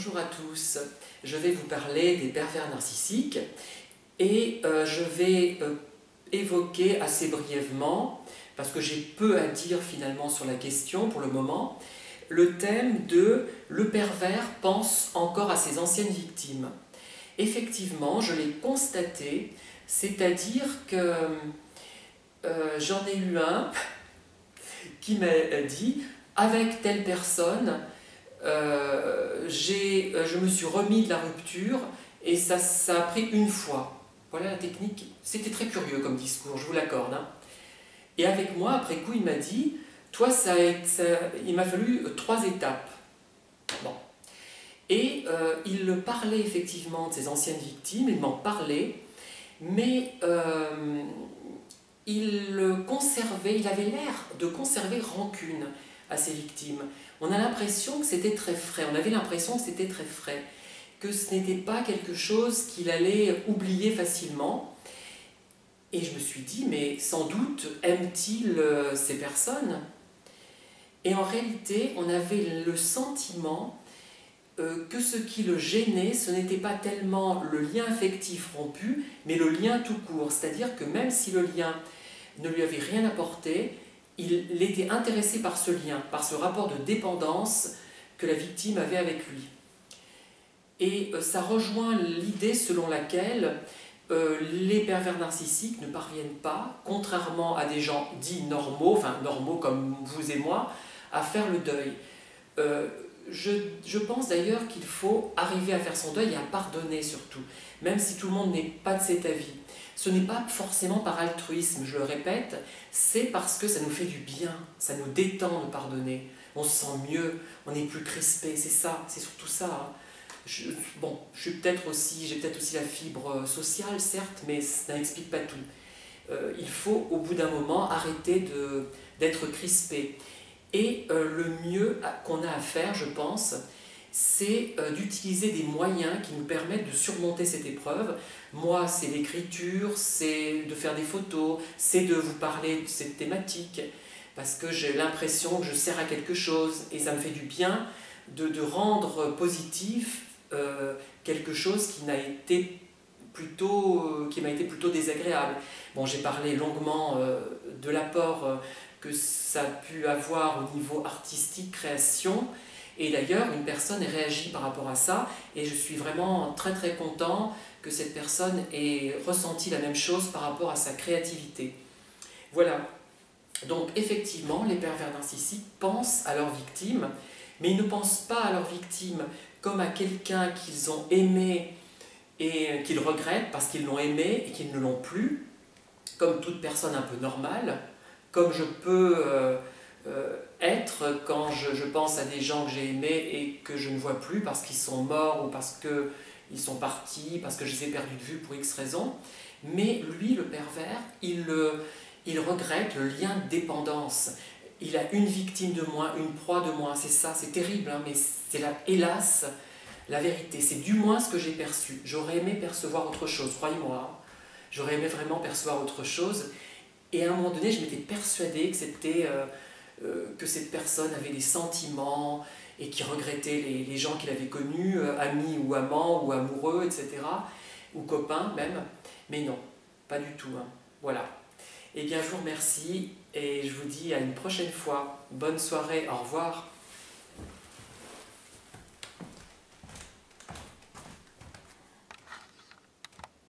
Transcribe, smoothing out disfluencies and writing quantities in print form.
Bonjour à tous, je vais vous parler des pervers narcissiques et je vais évoquer assez brièvement, parce que j'ai peu à dire finalement sur la question pour le moment, le thème de le pervers pense encore à ses anciennes victimes. Effectivement, je l'ai constaté, c'est-à-dire que j'en ai eu un qui m'a dit avec telle personne, je me suis remis de la rupture et ça a pris une fois. Voilà la technique. C'était très curieux comme discours, je vous l'accorde. Hein. Et avec moi, après coup, il m'a dit, toi, il m'a fallu 3 étapes. Bon. Et il parlait effectivement de ses anciennes victimes, il m'en parlait, mais il avait l'air de conserver rancune à ses victimes. On a l'impression que c'était très frais, on avait l'impression que c'était très frais, que ce n'était pas quelque chose qu'il allait oublier facilement. Et je me suis dit, mais sans doute aime-t-il ces personnes? Et en réalité, on avait le sentiment que ce qui le gênait, ce n'était pas tellement le lien affectif rompu, mais le lien tout court. C'est-à-dire que même si le lien ne lui avait rien apporté, il était intéressé par ce lien, par ce rapport de dépendance que la victime avait avec lui. Et ça rejoint l'idée selon laquelle les pervers narcissiques ne parviennent pas, contrairement à des gens dits normaux, enfin normaux comme vous et moi, à faire le deuil. Je pense d'ailleurs qu'il faut arriver à faire son deuil et à pardonner surtout, même si tout le monde n'est pas de cet avis. Ce n'est pas forcément par altruisme, je le répète, c'est parce que ça nous fait du bien, ça nous détend de pardonner. On se sent mieux, on n'est plus crispé, c'est ça, c'est surtout ça. Hein. J'ai peut-être aussi la fibre sociale, certes, mais ça n'explique pas tout. Il faut, au bout d'un moment, arrêter d'être crispé. Et le mieux qu'on a à faire, je pense, c'est d'utiliser des moyens qui nous permettent de surmonter cette épreuve. Moi, c'est l'écriture, c'est de faire des photos, c'est de vous parler de cette thématique, parce que j'ai l'impression que je sers à quelque chose, et ça me fait du bien de rendre positif quelque chose qui m'a été plutôt désagréable. Bon, j'ai parlé longuement de l'apport que ça a pu avoir au niveau artistique, création, et d'ailleurs une personne ait réagi par rapport à ça, et je suis vraiment très très content que cette personne ait ressenti la même chose par rapport à sa créativité. Voilà, donc effectivement les pervers narcissiques pensent à leurs victimes, mais ils ne pensent pas à leurs victimes comme à quelqu'un qu'ils ont aimé et qu'ils regrettent parce qu'ils l'ont aimé et qu'ils ne l'ont plus, comme toute personne un peu normale, comme je peux être quand je pense à des gens que j'ai aimés et que je ne vois plus parce qu'ils sont morts ou parce qu'ils sont partis, parce que je les ai perdus de vue pour X raisons. Mais lui, le pervers, il regrette le lien de dépendance. Il a une victime de moins, une proie de moins, c'est ça, c'est terrible, hein, mais c'est hélas la vérité. C'est du moins ce que j'ai perçu. J'aurais aimé percevoir autre chose, croyez-moi. J'aurais aimé vraiment percevoir autre chose. Et à un moment donné, je m'étais persuadée que cette personne avait des sentiments et qui regrettait les gens qu'il avait connus, amis ou amants ou amoureux, etc. Ou copains même. Mais non, pas du tout. Hein. Voilà. Eh bien, je vous remercie et je vous dis à une prochaine fois. Bonne soirée, au revoir.